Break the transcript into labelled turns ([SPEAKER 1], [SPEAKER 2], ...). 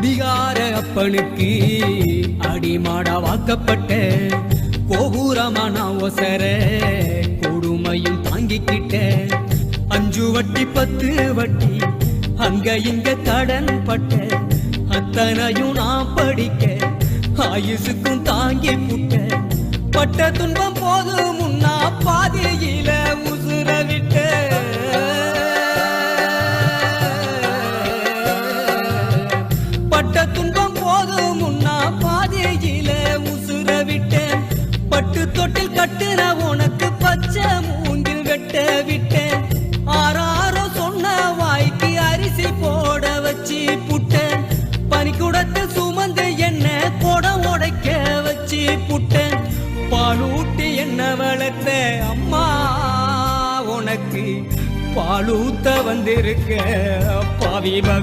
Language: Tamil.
[SPEAKER 1] குடிகார அப்பனுக்கு அடிமாடா வாக்கப்பட்ட கோபுரமான ஒசர கொடுமையும் தாங்கிக்கிட்ட 5 வட்டி 10 வட்டி அங்க இங்க கடன் பட்ட அத்தனையும் நான் படிக்க ஆயுசுக்கும் தாங்கி புட்ட பட்ட துன்பம் போது முன்னா பாதியில உசுர விட்ட பட்ட துன்பம் போது முன்னா பாதியில உசுர விட்ட பட்டு தொட்டில் கட்டுற உனக்கு பச்சை மூங்கில் வெட்ட விட்டேன் ஆறாரோ சொன்ன வாய்க்கு அரிசி போட வச்சு புட்டேன் பனிக்குடத்தில் சுமந்து என்ன கொடம் உடைக்க வச்சு புட்டேன் பாலூட்டி என்ன வளர்த்த அம்மா உனக்கு பாலூத்த வந்திருக்க பாவி பகல்